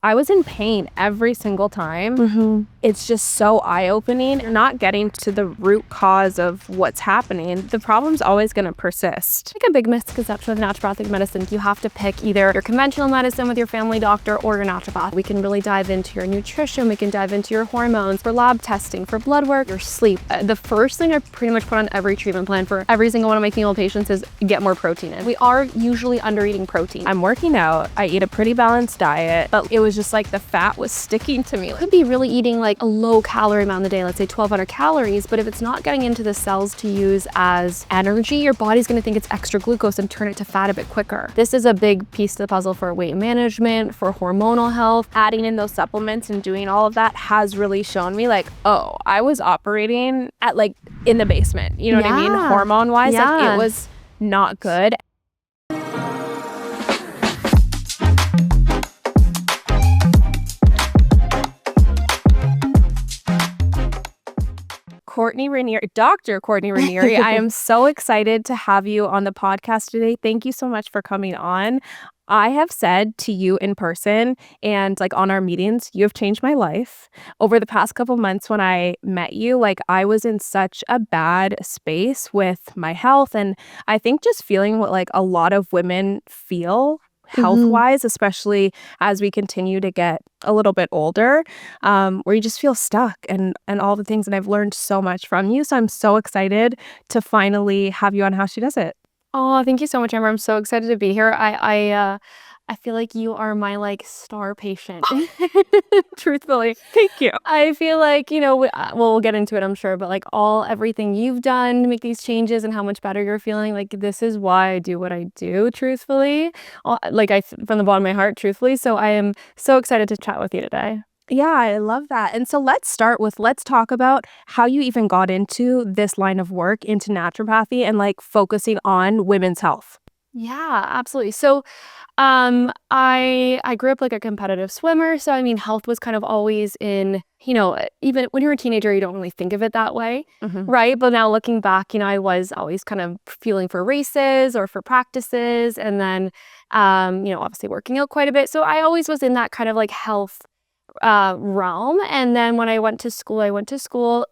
I was in pain every single time. It's just so eye-opening. You're not getting to the root cause of what's happening. The problem's always going to persist. Like a big misconception with naturopathic medicine, you have to pick either your conventional medicine with your family doctor or your naturopath. We can really dive into your nutrition, we can dive into your hormones, for lab testing, for blood work, your sleep. The first thing I pretty much put on every treatment plan for every single one of my female patients is get more protein in. We are usually under eating protein. I'm working out, I eat a pretty balanced diet, but it was just like the fat was sticking to me. Could be really eating like a low calorie amount of the day, let's say 1,200 calories, but if it's not getting into the cells to use as energy, your body's gonna think it's extra glucose and turn it to fat a bit quicker. This is a big piece to the puzzle for weight management, for hormonal health. Adding in those supplements and doing all of that has really shown me like, oh, I was operating at like in the basement, you know what I mean? Hormone wise, like it was not good. Courtney Ranieri, Dr. Courtney Ranieri, I am so excited to have you on the podcast today. Thank you so much for coming on. I have said to you in person and like on our meetings, you have changed my life. Over the past couple months when I met you, like I was in such a bad space with my health. And I think just feeling what like a lot of women feel health-wise, especially as we continue to get a little bit older, where you just feel stuck and all the things. And I've learned so much from you. So I'm so excited to finally have you on How She Does It. Oh, thank you so much, Amber. I'm so excited to be here. I feel like you are my like star patient. Truthfully. Thank you. I feel like, you know, we'll get into it, I'm sure, but like everything you've done to make these changes and how much better you're feeling, like this is why I do what I do, truthfully. From the bottom of my heart, truthfully. So I am so excited to chat with you today. Yeah, I love that. And so let's talk about how you even got into this line of work, into naturopathy and like focusing on women's health. Yeah, absolutely. So I grew up like a competitive swimmer. So I mean, health was kind of always in, you know, even when you're a teenager, you don't really think of it that way, right? But now looking back, you know, I was always kind of fueling for races or for practices, and then, you know, obviously working out quite a bit. So I always was in that kind of like health realm. And then when I went to school,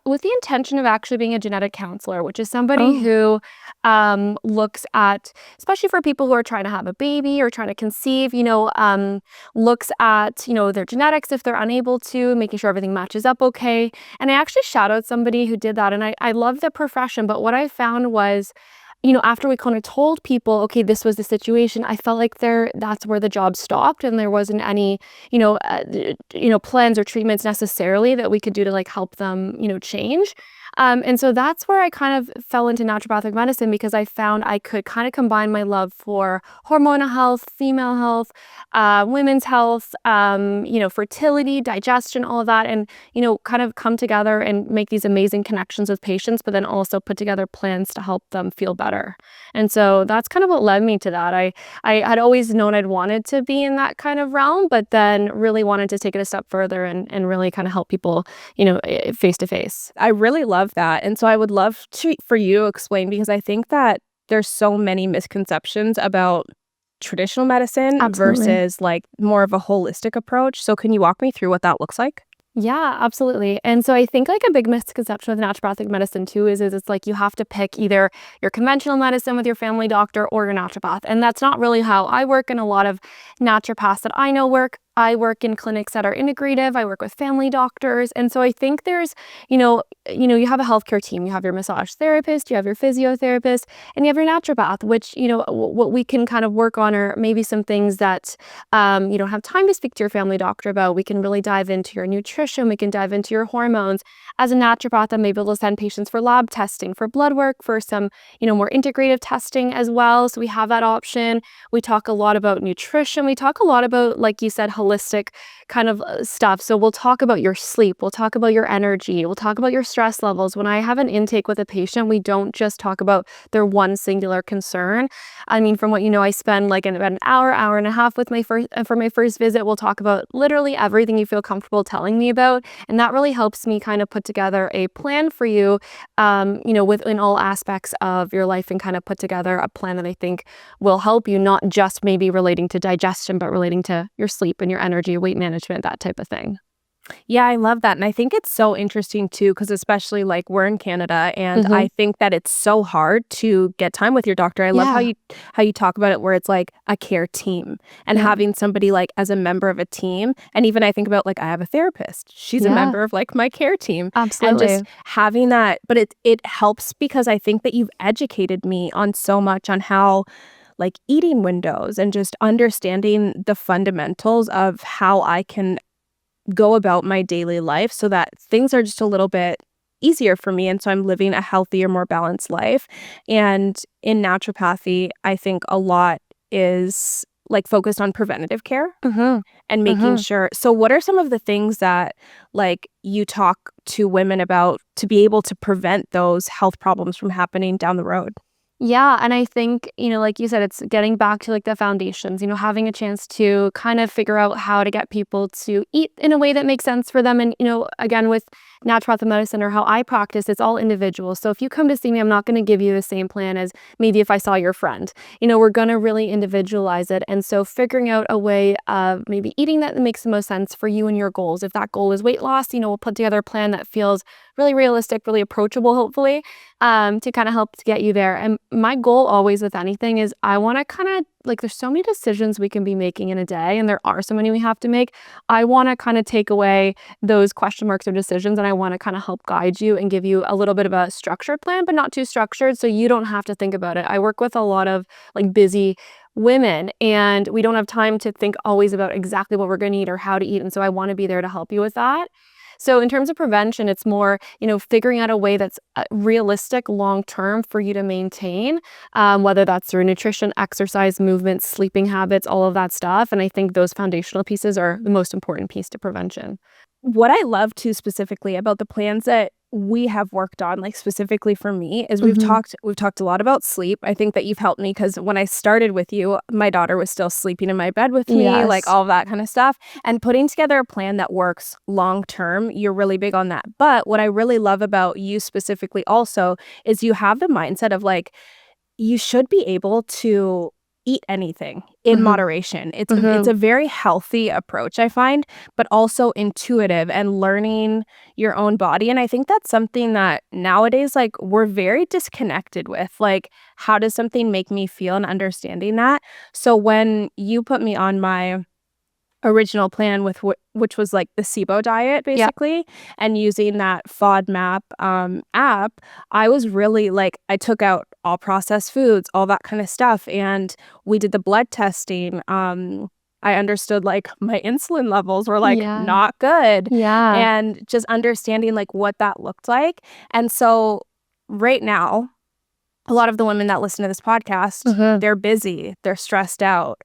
with the intention of actually being a genetic counselor, which is somebody who looks at, especially for people who are trying to have a baby or trying to conceive, you know, looks at, you know, their genetics if they're unable to, making sure everything matches up okay. And I actually shadowed somebody who did that, and I love the profession. But what I found was, you know, after we kind of told people, okay, this was the situation, I felt like that's where the job stopped, and there wasn't any, plans or treatments necessarily that we could do to like help them, you know, change. And so that's where I kind of fell into naturopathic medicine, because I found I could kind of combine my love for hormonal health, female health, women's health, fertility, digestion, all of that, and, you know, kind of come together and make these amazing connections with patients, but then also put together plans to help them feel better. And so that's kind of what led me to that. I had always known I'd wanted to be in that kind of realm, but then really wanted to take it a step further and really kind of help people, you know, face to face. I really love that. And so I would love for you to explain, because I think that there's so many misconceptions about traditional medicine versus like more of a holistic approach. So can you walk me through what that looks like? Yeah, absolutely. And so I think like a big misconception with naturopathic medicine too is it's like you have to pick either your conventional medicine with your family doctor or your naturopath. And that's not really how I work, and a lot of naturopaths that I know work. I work in clinics that are integrative. I work with family doctors. And so I think there's, you have a healthcare team. You have your massage therapist, you have your physiotherapist, and you have your naturopath, which, you know, what we can kind of work on are maybe some things that you don't have time to speak to your family doctor about. We can really dive into your nutrition. We can dive into your hormones. As a naturopath, I'm able to send patients for lab testing, for blood work, for some, you know, more integrative testing as well. So we have that option. We talk a lot about nutrition. We talk a lot about, like you said, holistic kind of stuff. So we'll talk about your sleep, we'll talk about your energy, we'll talk about your stress levels. When I have an intake with a patient, we don't just talk about their one singular concern. I mean, from what you know, I spend like about an hour and a half with for my first visit. We'll talk about literally everything you feel comfortable telling me about, and that really helps me kind of put together a plan for you, within all aspects of your life, and kind of put together a plan that I think will help you, not just maybe relating to digestion, but relating to your sleep and your energy, weight management, that type of thing. Yeah, I love that. And I think it's so interesting too, because especially like we're in Canada, and I think that it's so hard to get time with your doctor. I love how you talk about it, where it's like a care team and having somebody like as a member of a team. And even I think about like I have a therapist. She's a member of like my care team. Absolutely. And just having that, but it helps because I think that you've educated me on so much on how like eating windows and just understanding the fundamentals of how I can go about my daily life so that things are just a little bit easier for me. And so I'm living a healthier, more balanced life. And in naturopathy, I think a lot is like focused on preventative care and making sure. So what are some of the things that like you talk to women about to be able to prevent those health problems from happening down the road? Yeah. And I think, like you said, it's getting back to like the foundations, having a chance to kind of figure out how to get people to eat in a way that makes sense for them. And, again, with naturopathic medicine or how I practice, it's all individual. So if you come to see me, I'm not going to give you the same plan as maybe if I saw your friend. We're going to really individualize it. And so figuring out a way of maybe eating that makes the most sense for you and your goals. If that goal is weight loss, we'll put together a plan that feels really realistic, really approachable, hopefully, to kind of help to get you there. And my goal always with anything is I want to kind of like, there's so many decisions we can be making in a day, and there are so many we have to make. I want to kind of take away those question marks or decisions, and I want to kind of help guide you and give you a little bit of a structured plan, but not too structured, so you don't have to think about it. I work with a lot of like busy women, and we don't have time to think always about exactly what we're going to eat or how to eat, and so I want to be there to help you with that. So in terms of prevention, it's more, figuring out a way that's realistic long-term for you to maintain, whether that's through nutrition, exercise, movement, sleeping habits, all of that stuff. And I think those foundational pieces are the most important piece to prevention. What I love too specifically about the plans that we have worked on, like specifically for me, is we've talked a lot about sleep. I think that you've helped me because when I started with you, my daughter was still sleeping in my bed with me, like all of that kind of stuff. And putting together a plan that works long term, you're really big on that. But what I really love about you specifically also is you have the mindset of like, you should be able to eat anything in moderation. It's a very healthy approach, I find, but also intuitive and learning your own body. And I think that's something that nowadays, like, we're very disconnected with. Like, how does something make me feel, and understanding that. So when you put me on my original plan with which was like the SIBO diet basically, and using that FODMAP app, I was really like, I took out all processed foods, all that kind of stuff, and we did the blood testing. I understood like my insulin levels were like not good, and just understanding like what that looked like. And so right now, a lot of the women that listen to this podcast, they're busy, they're stressed out.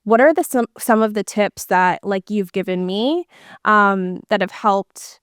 What are some of the tips that like you've given me that have helped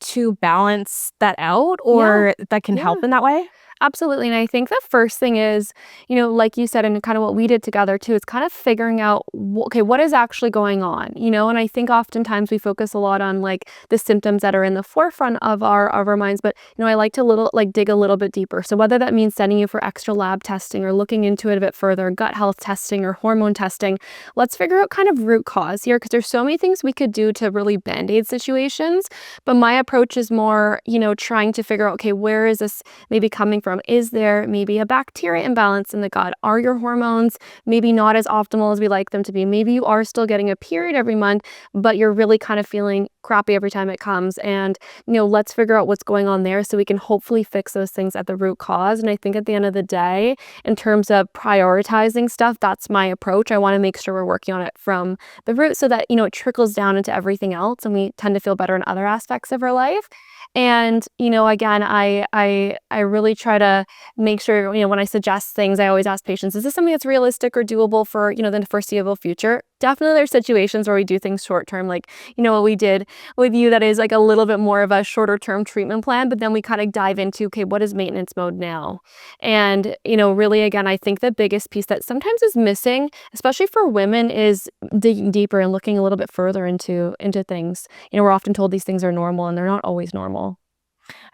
to balance that out, or that can help in that way? Absolutely. And I think the first thing is, like you said, and kind of what we did together too, is kind of figuring out, okay, what is actually going on, and I think oftentimes we focus a lot on like the symptoms that are in the forefront of our minds, but, I like to dig a little bit deeper. So whether that means sending you for extra lab testing or looking into it a bit further, gut health testing or hormone testing, let's figure out kind of root cause here, because there's so many things we could do to really band-aid situations. But my approach is more, trying to figure out, okay, where is this maybe coming from? Is there maybe a bacteria imbalance in the gut? Are your hormones maybe not as optimal as we like them to be? Maybe you are still getting a period every month, but you're really kind of feeling crappy every time it comes. And, let's figure out what's going on there so we can hopefully fix those things at the root cause. And I think at the end of the day, in terms of prioritizing stuff, that's my approach. I want to make sure we're working on it from the root so that, it trickles down into everything else and we tend to feel better in other aspects of our life. And, again, I really try to make sure, when I suggest things, I always ask patients, is this something that's realistic or doable for, the foreseeable future? Definitely there's situations where we do things short term, like, what we did with you, that is like a little bit more of a shorter term treatment plan, but then we kind of dive into, okay, what is maintenance mode now? And, really, again, I think the biggest piece that sometimes is missing, especially for women, is digging deeper and looking a little bit further into things. We're often told these things are normal, and they're not always normal.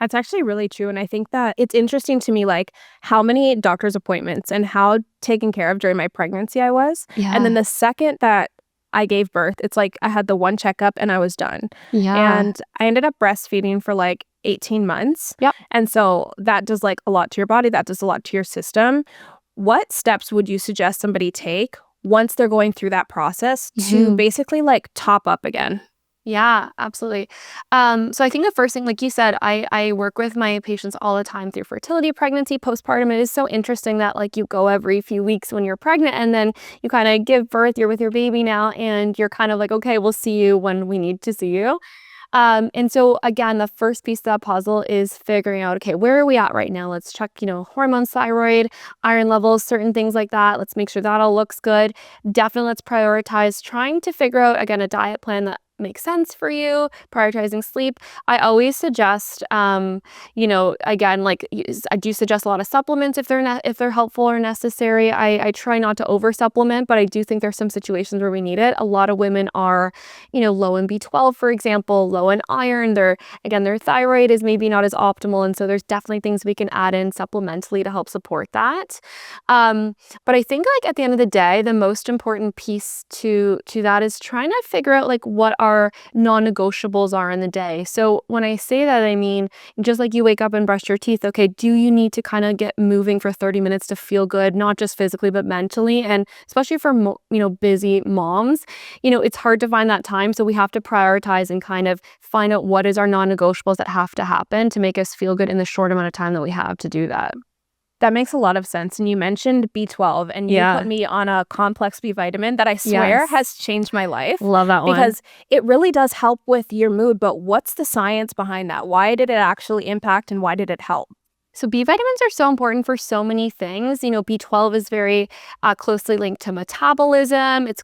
That's actually really true. And I think that it's interesting to me, like how many doctor's appointments and how taken care of during my pregnancy I was. And then the second that I gave birth. It's like I had the one checkup and I was done. Yeah. And I ended up breastfeeding for like 18 months. Yep. And so that does like a lot to your body. That does a lot to your system. What steps would you suggest somebody take once they're going through that process to basically like top up again? Yeah, absolutely. So I think the first thing, like you said, I work with my patients all the time through fertility, pregnancy, postpartum. It is so interesting that like you go every few weeks when you're pregnant and then you kind of give birth, you're with your baby now, and you're kind of like, okay, we'll see you when we need to see you. And so again, the first piece of that puzzle is figuring out, okay, where are we at right now? Let's check, hormones, thyroid, iron levels, certain things like that. Let's make sure that all looks good. Definitely let's prioritize trying to figure out, again, a diet plan that makes sense for you, prioritizing sleep. I always suggest, again, like I do suggest a lot of supplements if they're helpful or necessary. I try not to over supplement, but I do think there's some situations where we need it. A lot of women are, low in B12, for example, low in iron. Their thyroid is maybe not as optimal. And so there's definitely things we can add in supplementally to help support that. But I think like at the end of the day, the most important piece to that is trying to figure out like what our non-negotiables are in the day. So when I say that, I mean, just like you wake up and brush your teeth, okay, do you need to kind of get moving for 30 minutes to feel good, not just physically, but mentally? And especially for, busy moms, it's hard to find that time. So we have to prioritize and kind of find out what is our non-negotiables that have to happen to make us feel good in the short amount of time that we have to do that. That makes a lot of sense. And you mentioned B12 and you put me on a complex B vitamin that I swear has changed my life. Love that one. Because it really does help with your mood. But what's the science behind that? Why did it actually impact and why did it help? So B vitamins are so important for so many things. B12 is very closely linked to metabolism. It's,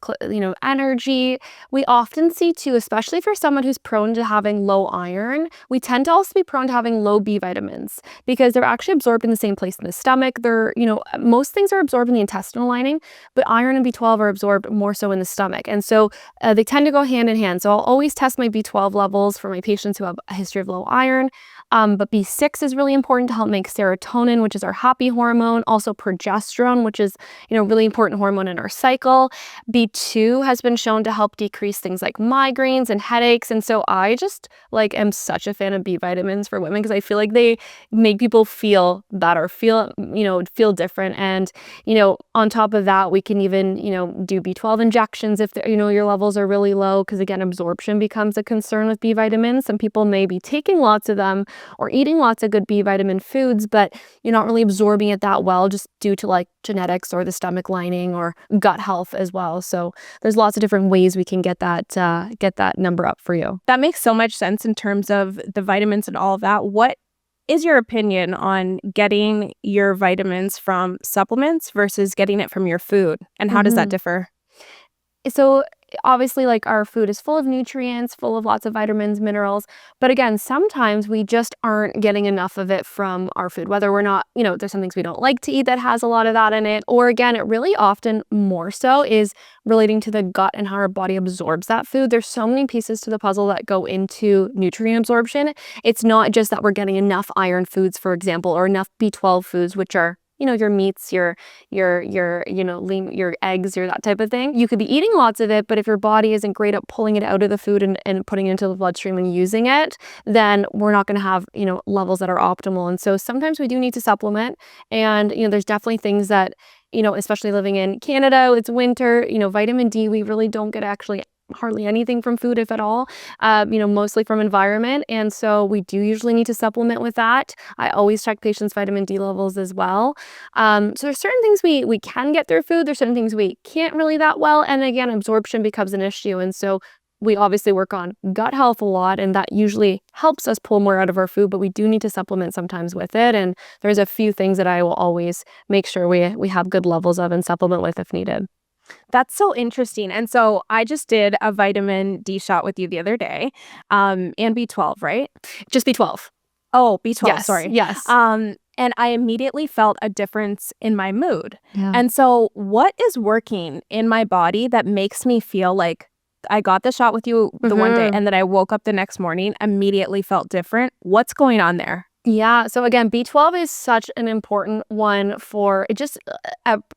energy. We often see too, especially for someone who's prone to having low iron, we tend to also be prone to having low B vitamins because they're actually absorbed in the same place in the stomach. They're, most things are absorbed in the intestinal lining, but iron and B12 are absorbed more so in the stomach. And so they tend to go hand in hand. So I'll always test my B12 levels for my patients who have a history of low iron. But B6 is really important to help make serotonin, which is our happy hormone, also progesterone, which is, really important hormone in our cycle. B2 has been shown to help decrease things like migraines and headaches. And so I just am such a fan of B vitamins for women because I feel like they make people feel better, feel different. And, on top of that, we can even, do B12 injections if, your levels are really low, because again, absorption becomes a concern with B vitamins. Some people may be taking lots of them or eating lots of good B vitamin foods, but you're not really absorbing it that well just due to like genetics or the stomach lining or gut health as well. So there's lots of different ways we can get that number up for you. That makes so much sense in terms of the vitamins and all of that. What is your opinion on getting your vitamins from supplements versus getting it from your food? And how does that differ? So obviously, like, our food is full of nutrients, full of lots of vitamins, minerals. But again, sometimes we just aren't getting enough of it from our food, whether we're not, there's some things we don't like to eat that has a lot of that in it. Or again, it really often more so is relating to the gut and how our body absorbs that food. There's so many pieces to the puzzle that go into nutrient absorption. It's not just that we're getting enough iron foods, for example, or enough B12 foods, which are your meats, your eggs, your that type of thing. You could be eating lots of it, but if your body isn't great at pulling it out of the food and putting it into the bloodstream and using it, then we're not going to have, levels that are optimal. And so sometimes we do need to supplement. And, there's definitely things that, especially living in Canada, it's winter, vitamin D, we really don't get actually hardly anything from food, if at all, mostly from environment. And so we do usually need to supplement with that. I always check patients' vitamin D levels as well. So there's certain things we can get through food. There's certain things we can't really that well. And again, absorption becomes an issue. And so we obviously work on gut health a lot, and that usually helps us pull more out of our food, but we do need to supplement sometimes with it. And there's a few things that I will always make sure we have good levels of and supplement with if needed. That's so interesting. And so I just did a vitamin D shot with you the other day, and B12, right? Just B12. Oh, B12, Yes, sorry. yes. And I immediately felt a difference in my mood. Yeah. And so what is working in my body that makes me feel like I got the shot with you the one day and then I woke up the next morning, immediately felt different? What's going on there? Yeah. So again, B12 is such an important one for it. Just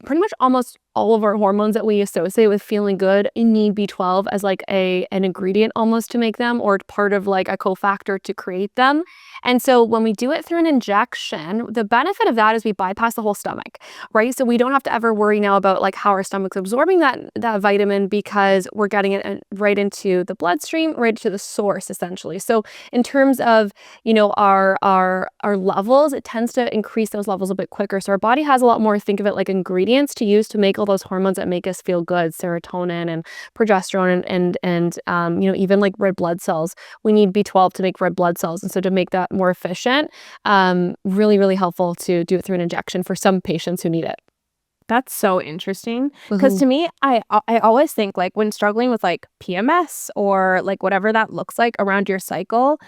pretty much almost all of our hormones that we associate with feeling good need B12 as like an ingredient almost to make them, or part of like a cofactor to create them. And so when we do it through an injection, the benefit of that is we bypass the whole stomach, right? So we don't have to ever worry now about like how our stomach's absorbing that vitamin, because we're getting it right into the bloodstream, right to the source essentially. So in terms of, our levels, it tends to increase those levels a bit quicker. So our body has a lot more, think of it like ingredients to use to make all those hormones that make us feel good, serotonin and progesterone and even like red blood cells. We need B12 to make red blood cells. And so to make that more efficient, really, really helpful to do it through an injection for some patients who need it. That's so interesting, because to me, I always think like when struggling with like PMS or like whatever that looks like around your cycle,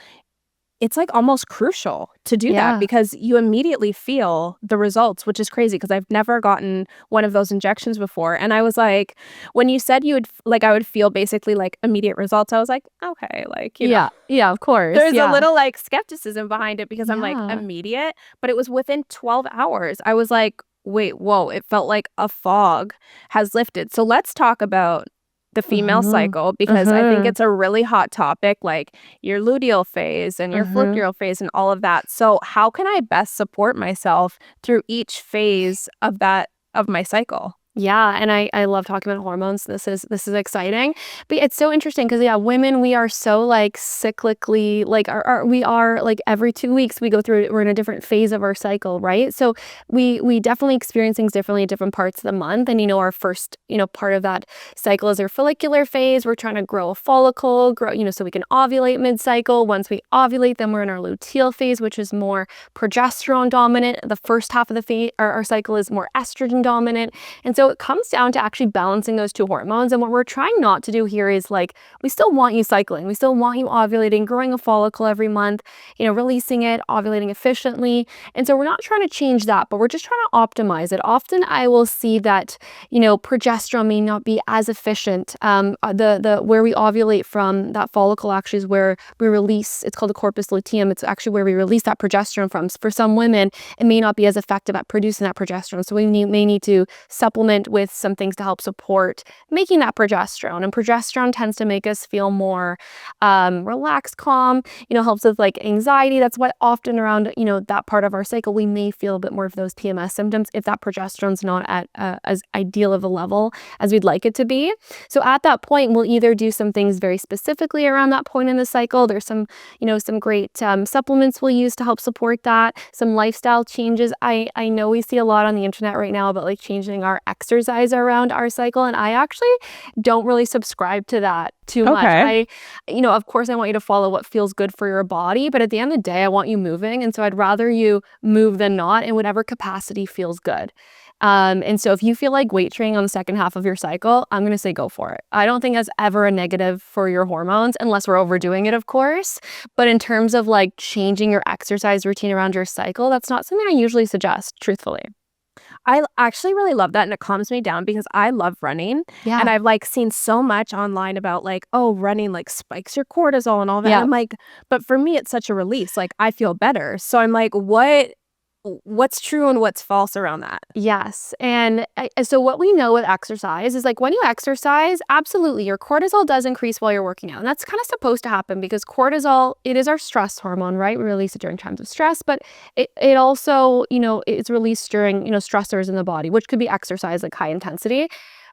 it's like almost crucial to do that, because you immediately feel the results, which is crazy because I've never gotten one of those injections before. And I was like, when you said I would feel basically like immediate results, I was like, okay, like, Yeah, of course. there's a little like skepticism behind it, because I'm like, immediate, but it was within 12 hours. I was like, wait, whoa, it felt like a fog has lifted. So let's talk about the female cycle, because I think it's a really hot topic, like your luteal phase and your follicular phase and all of that. So how can I best support myself through each phase of my cycle? Yeah, and I love talking about hormones. This is exciting, but it's so interesting because women, we are so like cyclically, like we are like every 2 weeks we're in a different phase of our cycle, right? So we definitely experience things differently at different parts of the month. And our first part of that cycle is our follicular phase. We're trying to grow a follicle, so we can ovulate mid-cycle. Once we ovulate, then we're in our luteal phase, which is more progesterone dominant. The first half of the phase, our cycle is more estrogen dominant, and so it comes down to actually balancing those two hormones. And what we're trying not to do here is like, we still want you cycling. We still want you ovulating, growing a follicle every month, releasing it, ovulating efficiently. And so we're not trying to change that, but we're just trying to optimize it. Often I will see that, progesterone may not be as efficient. Where we ovulate from, that follicle actually is where we release, it's called the corpus luteum. It's actually where we release that progesterone from. For some women, it may not be as effective at producing that progesterone. So we may need to supplement with some things to help support making that progesterone. And progesterone tends to make us feel more relaxed, calm, helps with like anxiety. That's why often around, that part of our cycle, we may feel a bit more of those PMS symptoms if that progesterone's not at as ideal of a level as we'd like it to be. So at that point, we'll either do some things very specifically around that point in the cycle. There's some great supplements we'll use to help support that. Some lifestyle changes. I know we see a lot on the internet right now about like changing our exercise around our cycle, and I actually don't really subscribe to that too much. Of course I want you to follow what feels good for your body, but at the end of the day, I want you moving, and so I'd rather you move than not in whatever capacity feels good. And so if you feel like weight training on the second half of your cycle, I'm going to say go for it. I don't think that's ever a negative for your hormones, unless we're overdoing it, of course. But in terms of like changing your exercise routine around your cycle, that's not something I usually suggest, truthfully. I actually really love that, and it calms me down because I love running. Yeah. And I've like seen so much online about like, oh, running like spikes your cortisol and all that. Yeah. And I'm like, but for me, it's such a release. Like I feel better. So I'm like, what's true and what's false around that? Yes. And so what we know with exercise is like when you exercise, absolutely, your cortisol does increase while you're working out. And that's kind of supposed to happen because cortisol, it is our stress hormone, right? We release it during times of stress, but it also, it's released during, stressors in the body, which could be exercise, like high intensity.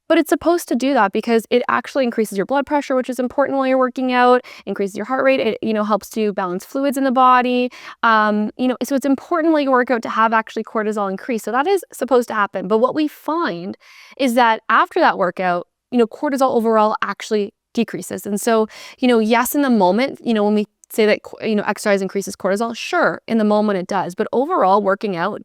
But it's supposed to do that because it actually increases your blood pressure, which is important while you're working out, increases your heart rate. It, helps to balance fluids in the body. So it's important while you work out to have actually cortisol increase. So that is supposed to happen. But what we find is that after that workout, cortisol overall actually decreases. And so, yes, in the moment, when we say that, exercise increases cortisol, sure, in the moment it does. But overall, working out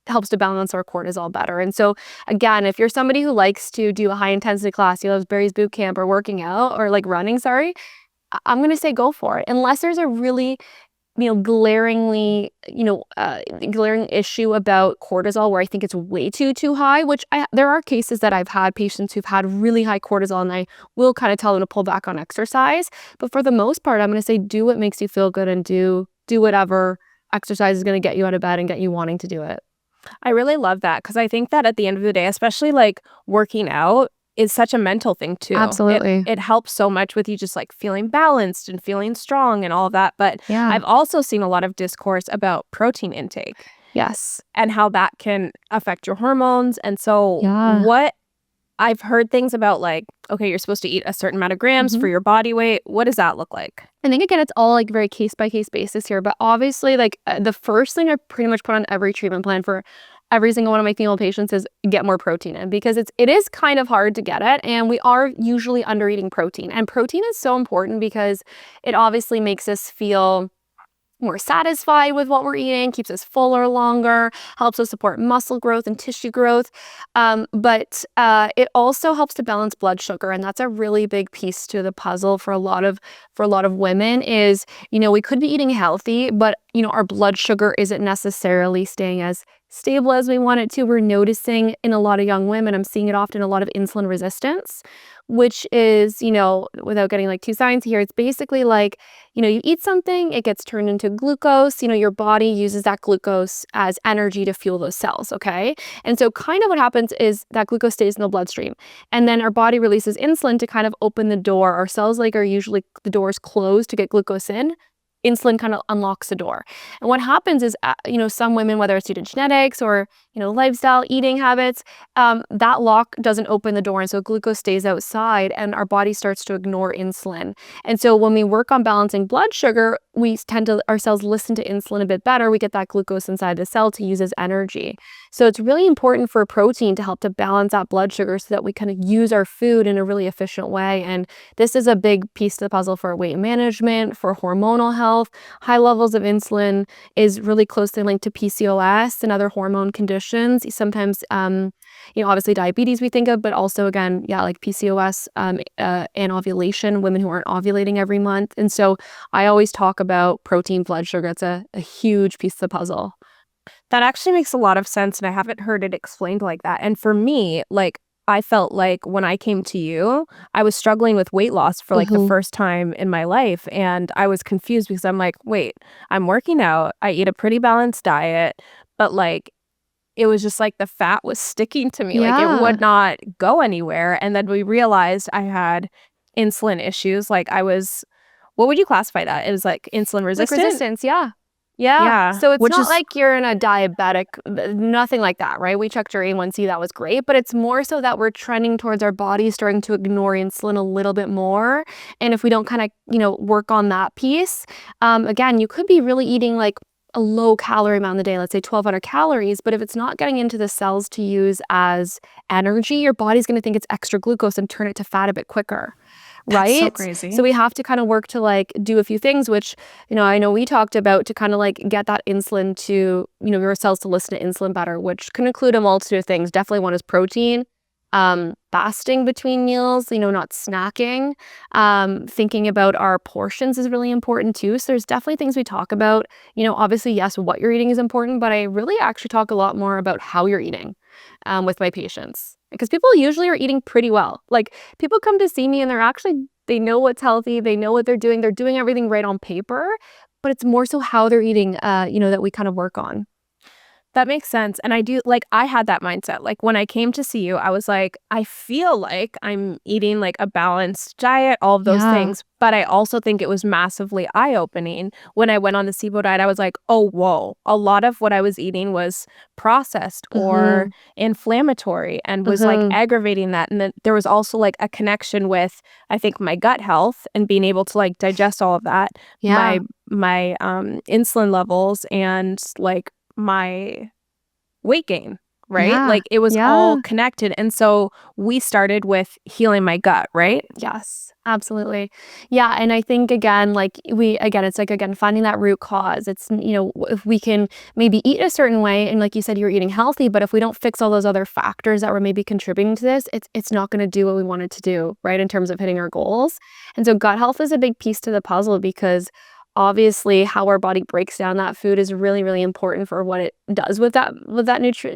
helps to balance our cortisol better. And so again, if you're somebody who likes to do a high intensity class, you loves Barry's boot camp or working out or like running, I'm going to say go for it. Unless there's a really, glaring issue about cortisol where I think it's way too high, which there are cases that I've had patients who've had really high cortisol and I will kind of tell them to pull back on exercise. But for the most part, I'm going to say do what makes you feel good and do whatever exercise is going to get you out of bed and get you wanting to do it. I really love that because I think that at the end of the day, especially like working out is such a mental thing too. Absolutely. It helps so much with you just like feeling balanced and feeling strong and all of that. But Yeah. I've also seen a lot of discourse about protein intake Yes. and how that can affect your hormones. And so Yeah. what I've heard things about like, okay, you're supposed to eat a certain amount of grams for Mhm. your body weight. What does that look like? I think again, it's all like very case by case basis here, but obviously, like the first thing I pretty much put on every treatment plan for every single one of my female patients is get more protein in, because it is kind of hard to get it, and we are usually under eating protein. And protein is so important because it obviously makes us feel more satisfied with what we're eating, keeps us fuller longer, helps us support muscle growth and tissue growth. But it also helps to balance blood sugar, and that's a really big piece to the puzzle for a lot of women. Is, we could be eating healthy, but our blood sugar isn't necessarily staying as stable as we want it to. We're noticing in a lot of young women, I'm seeing it often, a lot of insulin resistance, which is, without getting like too sciencey here, it's basically like, you eat something, it gets turned into glucose, your body uses that glucose as energy to fuel those cells, okay? And so kind of what happens is that glucose stays in the bloodstream, and then our body releases insulin to kind of open the door. Our cells are usually, the doors closed to get glucose in. Insulin kind of unlocks the door. And what happens is, some women, whether it's due to genetics or, lifestyle, eating habits, that lock doesn't open the door. And so glucose stays outside and our body starts to ignore insulin. And so when we work on balancing blood sugar, we tend to, our cells listen to insulin a bit better. We get that glucose inside the cell to use as energy. So it's really important for protein to help to balance that blood sugar so that we kind of use our food in a really efficient way. And this is a big piece to the puzzle for weight management, for hormonal health. High levels of insulin is really closely linked to PCOS and other hormone conditions. Sometimes, obviously diabetes we think of, but also again, like PCOS and ovulation, women who aren't ovulating every month. And so I always talk about protein, blood sugar. It's a huge piece of the puzzle. That actually makes a lot of sense, and I haven't heard it explained like that. And for me, like, I felt like when I came to you, I was struggling with weight loss for like the first time in my life. And I was confused because I'm like, wait, I'm working out, I eat a pretty balanced diet, but like, it was just like the fat was sticking to me. Like it would not go anywhere. And then we realized I had insulin issues. Like what would you classify that? It was like insulin resistant? Like resistance, yeah. Yeah. So it's not like you're in a diabetic, nothing like that, right? We checked your A1C, that was great, but it's more so that we're trending towards our body starting to ignore insulin a little bit more. And if we don't kind of, work on that piece, again, you could be really eating like a low calorie amount in the day, let's say 1,200 calories, but if it's not getting into the cells to use as energy, your body's going to think it's extra glucose and turn it to fat a bit quicker. Right? That's so crazy. So we have to kind of work to like do a few things, which, I know we talked about, to kind of like get that insulin to, your cells to listen to insulin better, which can include a multitude of things. Definitely one is protein, fasting between meals, not snacking, thinking about our portions is really important too. So there's definitely things we talk about, obviously, yes, what you're eating is important, but I really actually talk a lot more about how you're eating, with my patients. Because people usually are eating pretty well. Like, people come to see me and they know what's healthy, they know what they're doing everything right on paper, but it's more so how they're eating, that we kind of work on. That makes sense. And I had that mindset. Like when I came to see you, I was like, I feel like I'm eating like a balanced diet, all of those things. But I also think it was massively eye-opening. When I went on the SIBO diet, I was like, oh, whoa. A lot of what I was eating was processed or inflammatory and was like aggravating that. And then there was also like a connection with, I think, my gut health and being able to like digest all of that. My insulin levels and like my weight gain, right? Like it was all connected. And so we started with healing my gut, right? Yes, absolutely. Yeah. And I think again, it's like, again, finding that root cause. It's, if we can maybe eat a certain way, and like you said, you're eating healthy, but if we don't fix all those other factors that were maybe contributing to this, it's not going to do what we want it to do, right? In terms of hitting our goals. And so gut health is a big piece to the puzzle, because obviously how our body breaks down that food is really, really important for what it does with that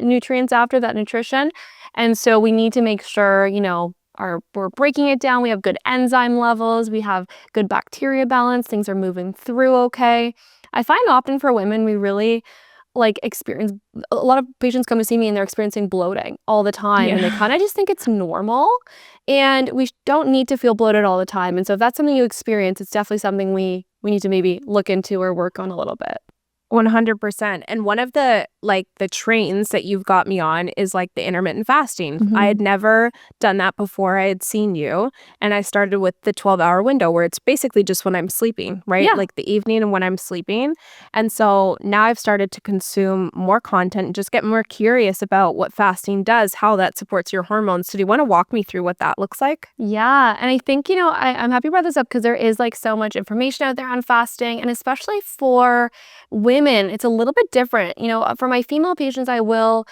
nutrients after that nutrition. And so we need to make sure, we're breaking it down. We have good enzyme levels. We have good bacteria balance. Things are moving through okay. I find often for women, we really like experience, a lot of patients come to see me and they're experiencing bloating all the time, and they kind of just think it's normal, and we don't need to feel bloated all the time. And so if that's something you experience, it's definitely something we need to maybe look into or work on a little bit. 100%. And one of the trains that you've got me on is like the intermittent fasting. I had never done that before I had seen you. And I started with the 12-hour window, where it's basically just when I'm sleeping, right? Yeah. Like the evening and when I'm sleeping. And so now I've started to consume more content and just get more curious about what fasting does, how that supports your hormones. So do you want to walk me through what that looks like? Yeah. And I think, I'm happy you brought this up, because there is like so much information out there on fasting, and especially for women, it's a little bit different. For my female patients, I will,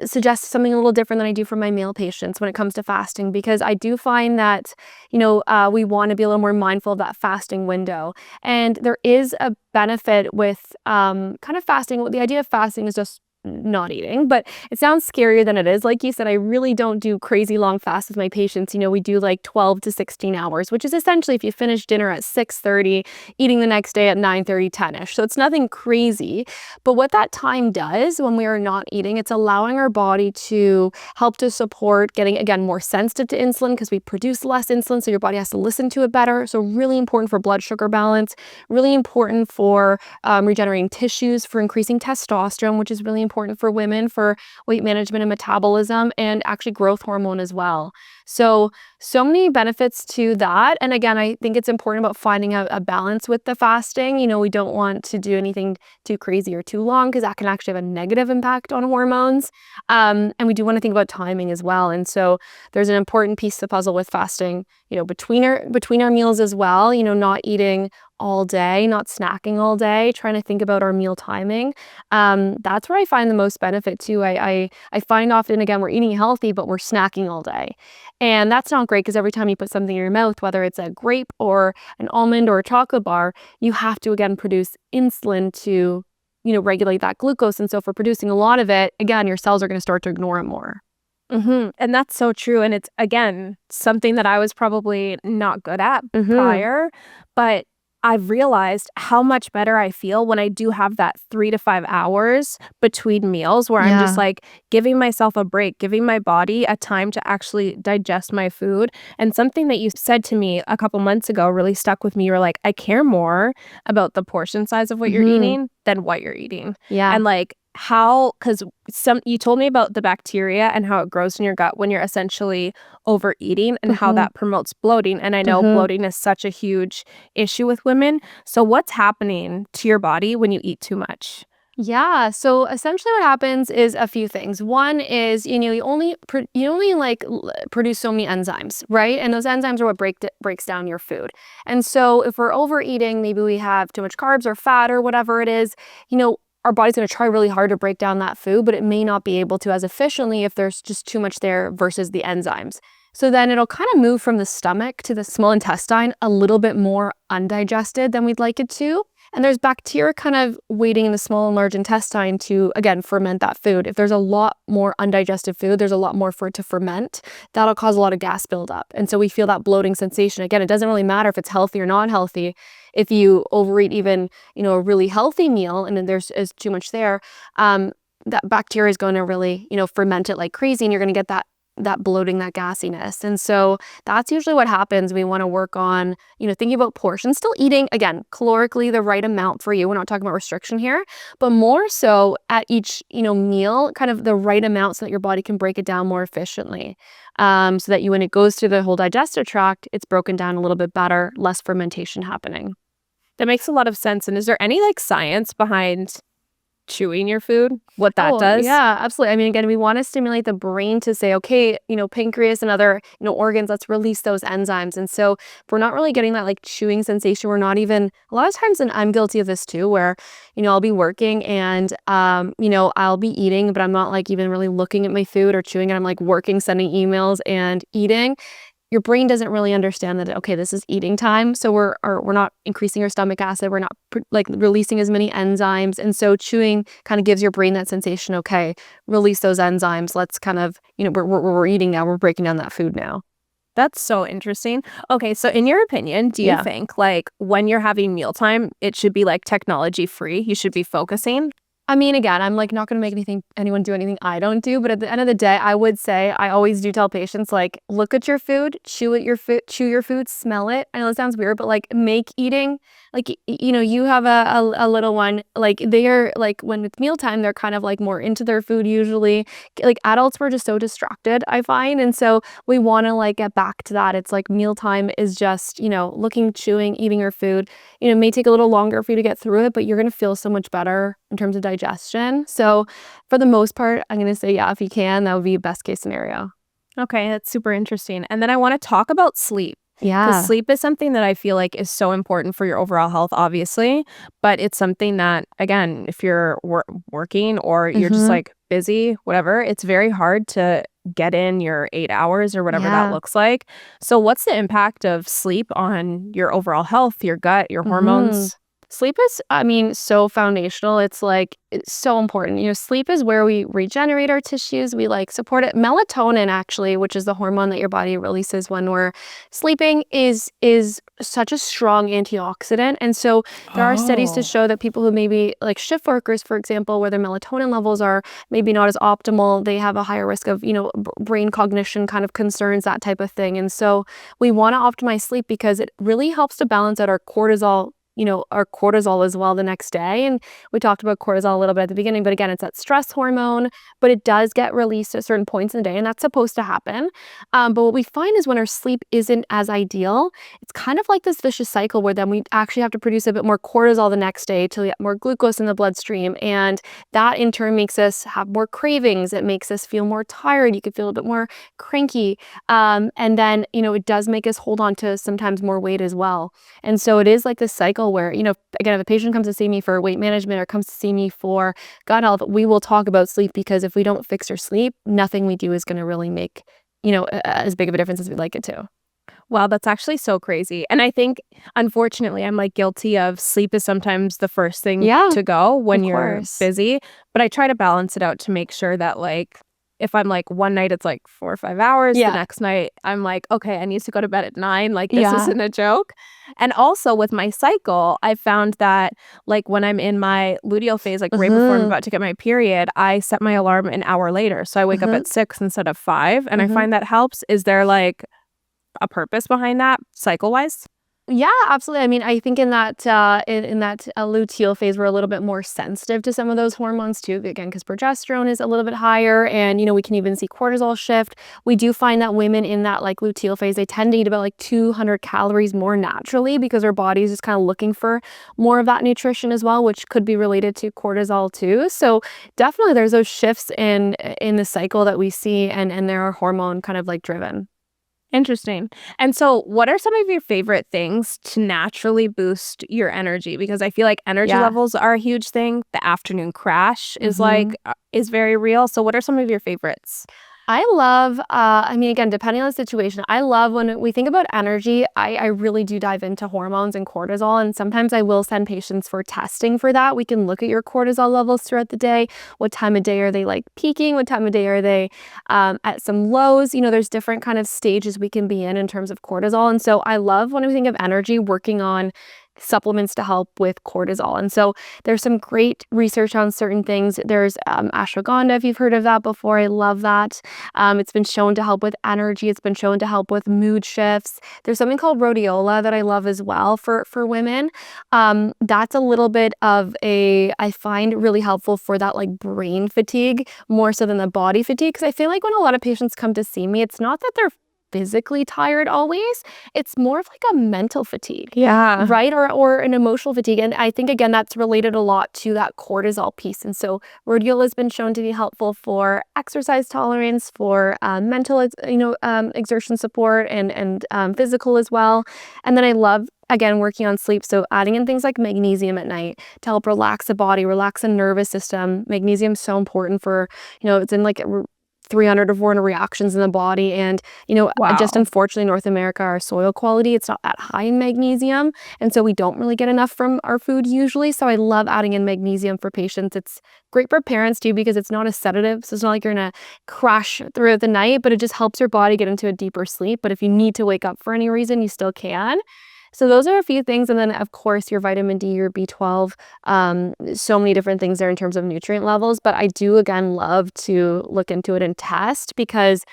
suggest something a little different than I do for my male patients when it comes to fasting, because I do find that, we want to be a little more mindful of that fasting window. And there is a benefit with kind of fasting. The idea of fasting is just not eating, but it sounds scarier than it is. Like you said, I really don't do crazy long fasts with my patients. We do like 12 to 16 hours, which is essentially if you finish dinner at 6:30, eating the next day at 9:30, 10ish. So it's nothing crazy. But what that time does when we are not eating, it's allowing our body to help to support getting, again, more sensitive to insulin, because we produce less insulin, so your body has to listen to it better. So really important for blood sugar balance, really important for regenerating tissues, for increasing testosterone, which is really important for women for weight management and metabolism, and actually growth hormone as well. So many benefits to that. And again, I think it's important about finding a balance with the fasting. We don't want to do anything too crazy or too long, because that can actually have a negative impact on hormones. And we do want to think about timing as well. And so there's an important piece of the puzzle with fasting, between our meals as well, not eating all day, not snacking all day, trying to think about our meal timing. That's where I find the most benefit too. I find often, again, we're eating healthy, but we're snacking all day. And that's not great, because every time you put something in your mouth, whether it's a grape or an almond or a chocolate bar, you have to, again, produce insulin to, regulate that glucose. And so if we're producing a lot of it, again, your cells are going to start to ignore it more. And that's so true. And it's, again, something that I was probably not good at prior, but I've realized how much better I feel when I do have that 3 to 5 hours between meals, where I'm just like giving myself a break, giving my body a time to actually digest my food. And something that you said to me a couple months ago really stuck with me. You were like, I care more about the portion size of what you're eating than what you're eating. Yeah. And like, because you told me about the bacteria and how it grows in your gut when you're essentially overeating, and how that promotes bloating. And I know bloating is such a huge issue with women. So what's happening to your body when you eat too much? Yeah. So essentially what happens is a few things. One is, you only produce so many enzymes, right? And those enzymes are what breaks down your food. And so if we're overeating, maybe we have too much carbs or fat or whatever it is, our body's going to try really hard to break down that food, but it may not be able to as efficiently if there's just too much there versus the enzymes. So then it'll kind of move from the stomach to the small intestine a little bit more undigested than we'd like it to. And there's bacteria kind of waiting in the small and large intestine to, again, ferment that food. If there's a lot more undigested food, there's a lot more for it to ferment. That'll cause a lot of gas buildup. And so we feel that bloating sensation. Again, it doesn't really matter if it's healthy or not healthy. If you overeat even, a really healthy meal and then there's too much there, that bacteria is going to really, ferment it like crazy, and you're going to get that bloating, that gassiness. And so that's usually what happens. We want to work on, thinking about portions, still eating, again, calorically the right amount for you. We're not talking about restriction here, but more so at each, meal, kind of the right amount so that your body can break it down more efficiently. So that when it goes through the whole digestive tract, it's broken down a little bit better, less fermentation happening. That makes a lot of sense. And is there any science behind chewing your food, what that does? Yeah, absolutely. I mean, again, we want to stimulate the brain to say, okay, pancreas and other, organs, let's release those enzymes. And so if we're not really getting that chewing sensation, we're not even, a lot of times, and I'm guilty of this too, where, I'll be working and, I'll be eating, but I'm not even really looking at my food or chewing it. I'm working, sending emails and eating. Your brain doesn't really understand that, okay, this is eating time. So we're not increasing our stomach acid. We're not releasing as many enzymes. And so chewing kind of gives your brain that sensation, okay, release those enzymes. Let's kind of, we're eating now. We're breaking down that food now. That's so interesting. Okay, so in your opinion, do you Yeah. think like when you're having mealtime, it should be like technology free? You should be focusing? I mean, again, I'm like not gonna make anyone do anything I don't do, but at the end of the day, I would say I always do tell patients like look at your food, chew your food, smell it. I know it sounds weird, but like make eating like you have a little one, like they are like when it's mealtime, they're kind of like more into their food usually. Like adults were just so distracted, I find. And so we want to like get back to that. It's like mealtime is just, looking, chewing, eating your food. It may take a little longer for you to get through it, but you're going to feel so much better in terms of digestion. So for the most part, I'm going to say, yeah, if you can, that would be best case scenario. Okay, that's super interesting. And then I want to talk about sleep. Because Yeah. sleep is something that I feel like is so important for your overall health, obviously. But it's something that, again, if you're working or you're just Mm-hmm. like busy, whatever, it's very hard to get in your 8 hours or whatever that Yeah. looks like. So, what's the impact of sleep on your overall health, your gut, your Mm-hmm. hormones? Sleep is, I mean, so foundational. It's like, it's so important. Sleep is where we regenerate our tissues. We like support it. Melatonin, actually, which is the hormone that your body releases when we're sleeping, is such a strong antioxidant. And so there are studies to Oh. show that people who maybe like shift workers, for example, where their melatonin levels are maybe not as optimal, they have a higher risk of, brain cognition kind of concerns, that type of thing. And so we want to optimize sleep because it really helps to balance out our cortisol as well the next day. And we talked about cortisol a little bit at the beginning, but again, it's that stress hormone, but it does get released at certain points in the day, and that's supposed to happen. But what we find is when our sleep isn't as ideal, it's kind of like this vicious cycle where then we actually have to produce a bit more cortisol the next day to get more glucose in the bloodstream. And that in turn makes us have more cravings. It makes us feel more tired. You could feel a bit more cranky. And then, it does make us hold on to sometimes more weight as well. And so it is like this cycle where, again, if a patient comes to see me for weight management or comes to see me for gut health, we will talk about sleep because if we don't fix our sleep, nothing we do is going to really make, as big of a difference as we'd like it to. Wow, that's actually so crazy. And I think, unfortunately, I'm like guilty of sleep is sometimes the first thing Yeah, to go of when you're course. busy. But I try to balance it out to make sure that, like, if I'm like one night it's like 4 or 5 hours, the Yeah. next night I'm like, okay, I need to go to bed at 9. Like, this Yeah. isn't a joke. And also with my cycle, I found that, like, when I'm in my luteal phase, like right before I'm Mm-hmm. about to get my period, I set my alarm an hour later. So I wake up Mm-hmm. at 6 instead of 5. And I Mm-hmm. find that helps. Is there like a purpose behind that cycle-wise? Yeah, absolutely. I mean, I think in that luteal phase, we're a little bit more sensitive to some of those hormones too. Again, because progesterone is a little bit higher, and we can even see cortisol shift. We do find that women in that like luteal phase, they tend to eat about like 200 calories more naturally because our body is just kind of looking for more of that nutrition as well, which could be related to cortisol too. So definitely, there's those shifts in the cycle that we see, and they're hormone kind of like driven. Interesting. And so what are some of your favorite things to naturally boost your energy? Because I feel like energy Yeah. levels are a huge thing. The afternoon crash is Mm-hmm. is very real. So what are some of your favorites? I love, I mean, again, depending on the situation, I love when we think about energy, I really do dive into hormones and cortisol. And sometimes I will send patients for testing for that. We can look at your cortisol levels throughout the day. What time of day are they like peaking? What time of day are they at some lows? There's different kind of stages we can be in terms of cortisol. And so I love when we think of energy, working on supplements to help with cortisol. And so there's some great research on certain things. There's ashwagandha, if you've heard of that before. I love that. It's been shown to help with energy. It's been shown to help with mood shifts. There's something called rhodiola that I love as well for women. That's a little bit of I find really helpful for that like brain fatigue more so than the body fatigue. Because I feel like when a lot of patients come to see me, it's not that they're physically tired always. It's more of like a mental fatigue, Yeah. right? Or an emotional fatigue. And I think, again, that's related a lot to that cortisol piece. And so rhodiola has been shown to be helpful for exercise tolerance, for mental, exertion support, and physical as well. And then I love, again, working on sleep. So adding in things like magnesium at night to help relax the body, relax the nervous system. Magnesium is so important for, it's in like 300 or 400 reactions in the body. And, just Wow. unfortunately, North America, our soil quality, it's not that high in magnesium. And so we don't really get enough from our food usually. So I love adding in magnesium for patients. It's great for parents too, because it's not a sedative. So it's not like you're going to crash throughout the night, but it just helps your body get into a deeper sleep. But if you need to wake up for any reason, you still can. So those are a few things. And then, of course, your vitamin D, your B12, so many different things there in terms of nutrient levels. But I do, again, love to look into it and test because,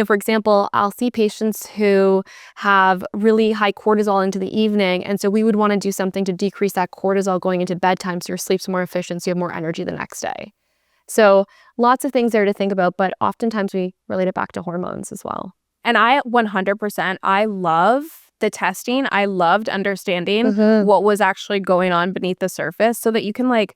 for example, I'll see patients who have really high cortisol into the evening. And so we would want to do something to decrease that cortisol going into bedtime so your sleep's more efficient, so you have more energy the next day. So lots of things there to think about, but oftentimes we relate it back to hormones as well. And I 100%, I love the testing. I loved understanding what was actually going on beneath the surface so that you can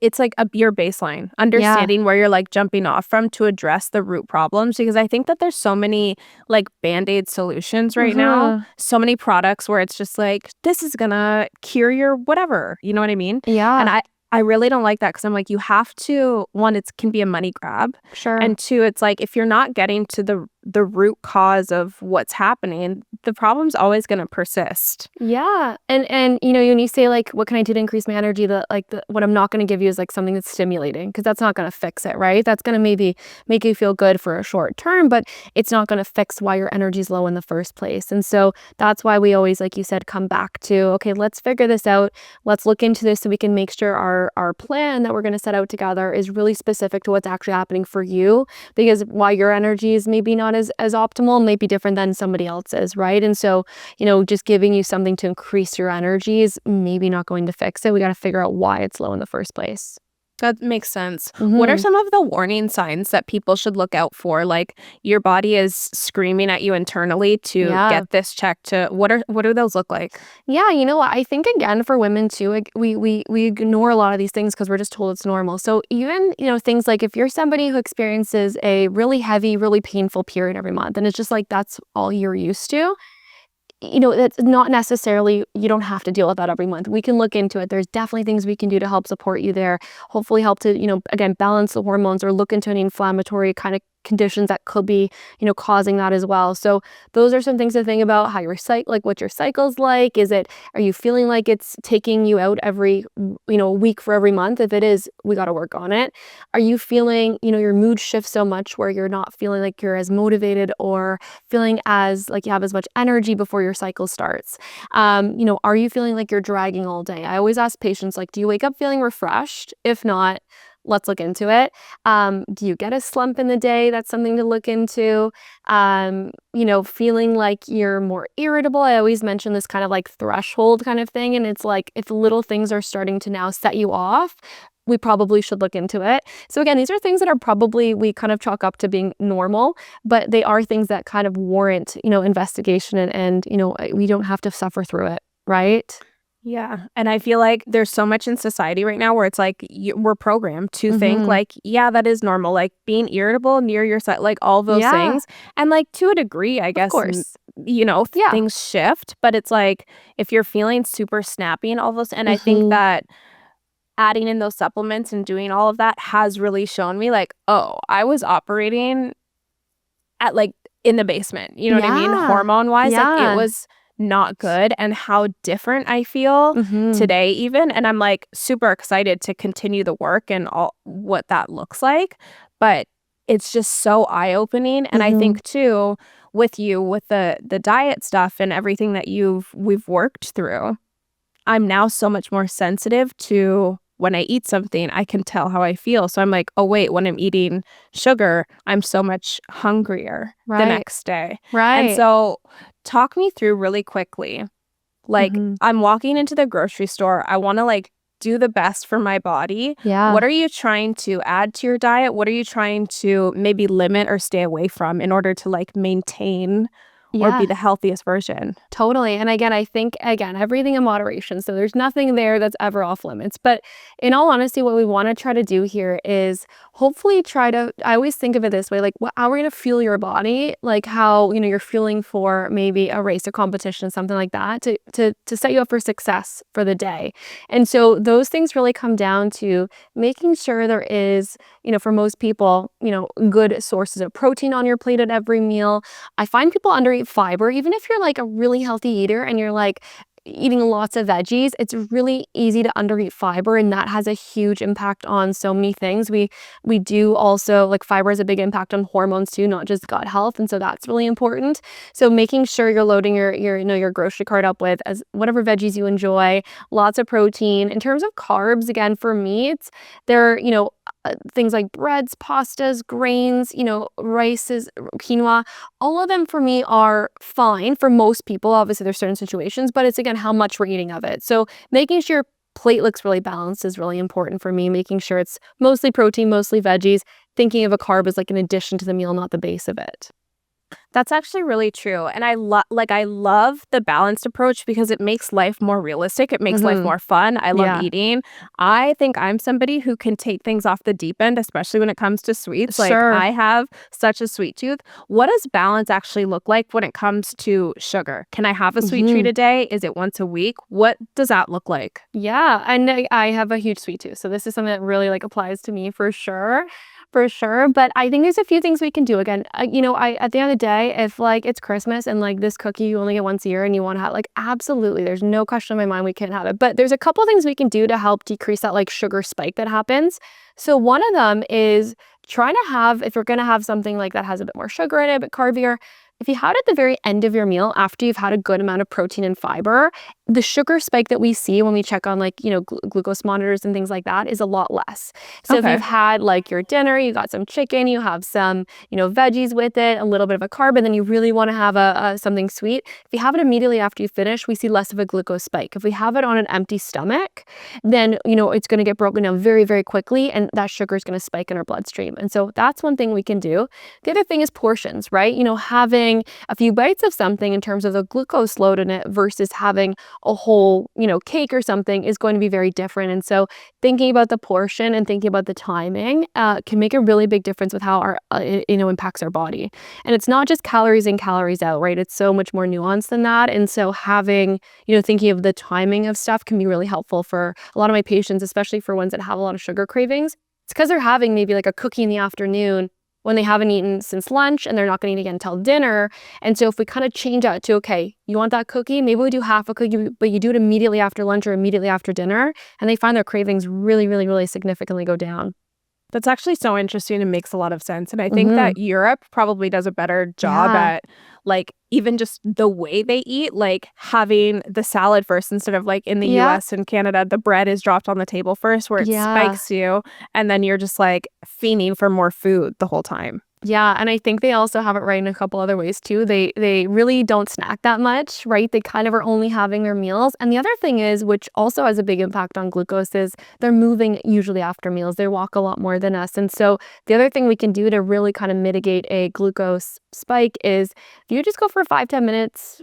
it's like your baseline, understanding where you're jumping off from to address the root problems. Because I think that there's so many Band-Aid solutions right now, so many products where it's just this is gonna cure your whatever, you know what I mean? Yeah. And I really don't like that because I'm you have to, one, it can be a money grab. Sure. And two, it's if you're not getting to the root cause of what's happening, the problem's always going to persist. Yeah. And when you say what can I do to increase my energy, what I'm not going to give you is something that's stimulating, because that's not going to fix it, right? That's going to maybe make you feel good for a short term, but it's not going to fix why your energy's low in the first place. And so that's why we always, like you said, come back to, okay, let's figure this out. Let's look into this so we can make sure our plan that we're going to set out together is really specific to what's actually happening for you, because why your energy is maybe not as optimal may be different than somebody else's, right? And so, just giving you something to increase your energy is maybe not going to fix it. We got to figure out why it's low in the first place. That makes sense. What are some of the warning signs that people should look out for? Your body is screaming at you internally to get this checked. What do those look like? Yeah, I think again for women too, we ignore a lot of these things because we're just told it's normal. So even things like if you're somebody who experiences a really heavy, really painful period every month, and it's just that's all you're used to. That's not necessarily, you don't have to deal with that every month. We can look into it. There's definitely things we can do to help support you there. Hopefully help to, again, balance the hormones or look into any inflammatory kind of conditions that could be, causing that as well. So those are some things to think about. How your what your cycle's like. Are you feeling like it's taking you out every, week for every month? If it is, we got to work on it. Are you feeling, your mood shifts so much where you're not feeling like you're as motivated or feeling as you have as much energy before your cycle starts? Are you feeling like you're dragging all day? I always ask patients, do you wake up feeling refreshed? If not, let's look into it. Do you get a slump in the day? That's something to look into. Feeling like you're more irritable. I always mention this kind of threshold kind of thing. And it's if little things are starting to now set you off, we probably should look into it. So again, these are things that are probably, we kind of chalk up to being normal, but they are things that kind of warrant, investigation and we don't have to suffer through it, right? Yeah. And I feel like there's so much in society right now where it's we're programmed to think yeah, that is normal. Being irritable near your side, all those things. And to a degree, I guess, of course. Things shift. But it's if you're feeling super snappy and all those, and I think that adding in those supplements and doing all of that has really shown me oh, I was operating at in the basement. You know what I mean? Hormone wise, it was not good, and how different I feel today even. And I'm super excited to continue the work and all what that looks like. But it's just so eye-opening. And I think too, with you, with the diet stuff and everything that we've worked through, I'm now so much more sensitive to when I eat something, I can tell how I feel. So I'm oh wait, when I'm eating sugar, I'm so much hungrier the next day. Right. And so talk me through really quickly. I'm walking into the grocery store. I want to do the best for my body. Yeah. What are you trying to add to your diet? What are you trying to maybe limit or stay away from in order to maintain or be the healthiest version. Totally. And again, I think, everything in moderation. So there's nothing there that's ever off limits. But in all honesty, what we want to try to do here is hopefully I always think of it this way, like how we're going to fuel your body, like how, you're fueling for maybe a race or competition, something like that, to set you up for success for the day. And so those things really come down to making sure there is, for most people, good sources of protein on your plate at every meal. I find people undereat fiber, even if you're like a really healthy eater and you're like eating lots of veggies, it's really easy to undereat fiber, and that has a huge impact on so many things. We do also, like, fiber has a big impact on hormones too, not just gut health, and so that's really important. So making sure you're loading your grocery cart up with as whatever veggies you enjoy, lots of protein. In terms of carbs, again, for me, they're things like breads, pastas, grains, rices, quinoa, all of them for me are fine for most people. Obviously, there's certain situations, but it's again how much we're eating of it. So making sure your plate looks really balanced is really important for me, making sure it's mostly protein, mostly veggies, thinking of a carb as like an addition to the meal, not the base of it. That's actually really true. And I love the balanced approach because it makes life more realistic. It makes life more fun. I love eating. I think I'm somebody who can take things off the deep end, especially when it comes to sweets. Like, I have such a sweet tooth. What does balance actually look like when it comes to sugar? Can I have a sweet treat a day? Is it once a week? What does that look like? Yeah, and I have a huge sweet tooth. So this is something that really applies to me for sure. For sure. But I think there's a few things we can do. Again, at the end of the day, if it's Christmas and this cookie you only get once a year and you want to have, absolutely, there's no question in my mind we can have it. But there's a couple things we can do to help decrease that sugar spike that happens. So one of them is trying to have, if you're going to have something that has a bit more sugar in it, a bit carbier, if you had it at the very end of your meal after you've had a good amount of protein and fiber, the sugar spike that we see when we check on glucose monitors and things like that is a lot less. So if you've had your dinner, you got some chicken, you have some veggies with it, a little bit of a carb, and then you really want to have something sweet. If you have it immediately after you finish, we see less of a glucose spike. If we have it on an empty stomach, then it's going to get broken down very, very quickly, and that sugar is going to spike in our bloodstream. And so that's one thing we can do. The other thing is portions, right? Having a few bites of something in terms of the glucose load in it versus having a whole, cake or something is going to be very different. And so thinking about the portion and thinking about the timing can make a really big difference with how our, impacts our body. And it's not just calories in, calories out, right? It's so much more nuanced than that. And so having, thinking of the timing of stuff can be really helpful for a lot of my patients, especially for ones that have a lot of sugar cravings. It's because they're having maybe a cookie in the afternoon when they haven't eaten since lunch and they're not going to eat again until dinner. And so if we kind of change that to, okay, you want that cookie? Maybe we do half a cookie, but you do it immediately after lunch or immediately after dinner, and they find their cravings really, really, really significantly go down. That's actually so interesting and makes a lot of sense. And I think that Europe probably does a better job at even just the way they eat, having the salad first instead of in the US and Canada, the bread is dropped on the table first where it spikes you, and then you're just fiending for more food the whole time. Yeah, and I think they also have it right in a couple other ways too. They really don't snack that much, right? They kind of are only having their meals. And the other thing is, which also has a big impact on glucose, is they're moving usually after meals. They walk a lot more than us. And so the other thing we can do to really kind of mitigate a glucose spike is if you just go for 5-10 minutes,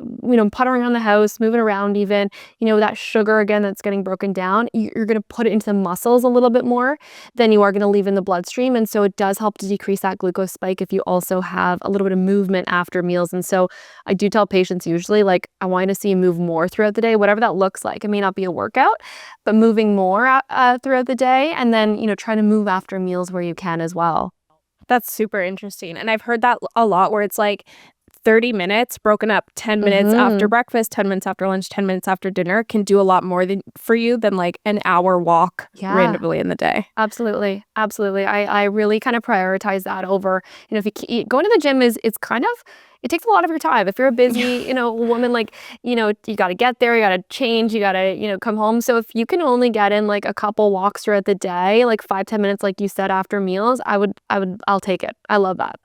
puttering around the house, moving around even, that sugar again that's getting broken down, you're going to put it into the muscles a little bit more than you are going to leave in the bloodstream. And so it does help to decrease that glucose spike if you also have a little bit of movement after meals. And so I do tell patients usually, I want to see you move more throughout the day, whatever that looks like. It may not be a workout, but moving more throughout the day, and then, try to move after meals where you can as well. That's super interesting. And I've heard that a lot where it's 30 minutes broken up, 10 minutes after breakfast, 10 minutes after lunch, 10 minutes after dinner can do a lot more for you than an hour walk randomly in the day. Absolutely. Absolutely. I really kind of prioritize that over, if you going to the gym it's kind of, it takes a lot of your time. If you're a busy, woman, you got to get there, you got to change, you got to, come home. So if you can only get in a couple walks throughout the day, 5-10 minutes, like you said, after meals, I'll take it. I love that.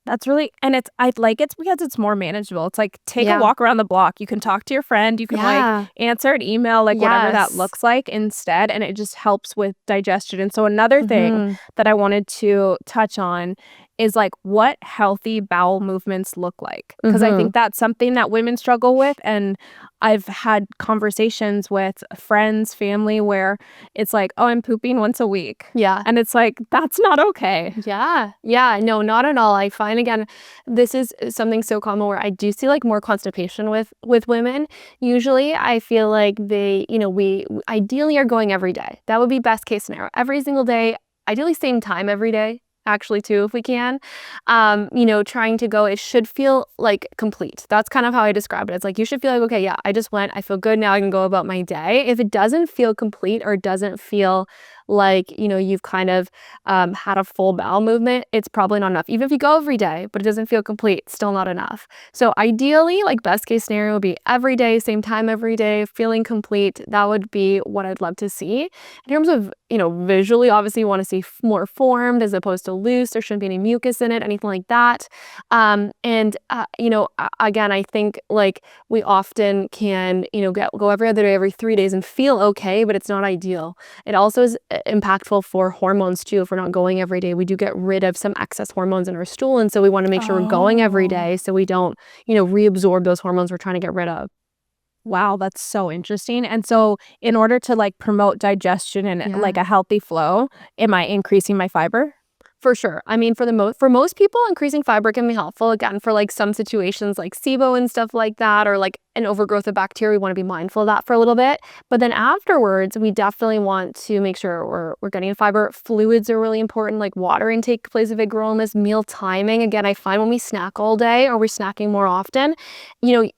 That's really, and I like it because it's more manageable. It's take a walk around the block. You can talk to your friend. You can answer an email, whatever that looks like instead. And it just helps with digestion. And so another thing that I wanted to touch on is like what healthy bowel movements look like. Because I think that's something that women struggle with. And I've had conversations with friends, family, where it's like, oh, I'm pooping once a week. Yeah. And it's like, that's not okay. Yeah. Yeah. No, not at all. I find, again, this is something so common where I do see like more constipation with women. Usually I feel like they, we ideally are going every day. That would be best case scenario. Every single day, ideally same time every day. Actually too, if we can, trying to go, it should feel like complete. That's kind of how I describe it. It's like, you should feel like, okay, yeah, I just went, I feel good, now I can go about my day. If it doesn't feel complete or doesn't feel like, you've kind of had a full bowel movement, it's probably not enough. Even if you go every day, but it doesn't feel complete, still not enough. So ideally, like best case scenario would be every day, same time every day, feeling complete. That would be what I'd love to see. In terms of, visually, obviously you want to see more formed as opposed to loose. There shouldn't be any mucus in it, anything like that. Again, I think like we often can, go every other day, every 3 days and feel okay, but it's not ideal. It also is impactful for hormones too. If we're not going every day, we do get rid of some excess hormones in our stool. And so we want to make sure we're going every day so we don't, reabsorb those hormones we're trying to get rid of. Wow, that's so interesting. And so in order to like promote digestion and like a healthy flow, am I increasing my fiber? For sure. I mean, for most people, increasing fiber can be helpful. Again, for like some situations like SIBO and stuff like that, or like an overgrowth of bacteria, we want to be mindful of that for a little bit. But then afterwards, we definitely want to make sure we're getting fiber. Fluids are really important. Like water intake plays a big role in this. Meal timing. Again, I find when we snack all day or we're snacking more often,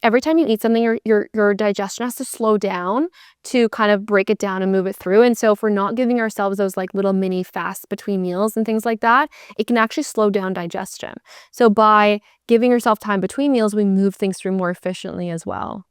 every time you eat something, your digestion has to slow down to kind of break it down and move it through. And so if we're not giving ourselves those like little mini fasts between meals and things like that, it can actually slow down digestion. So by giving yourself time between meals, we move things through more efficiently as well.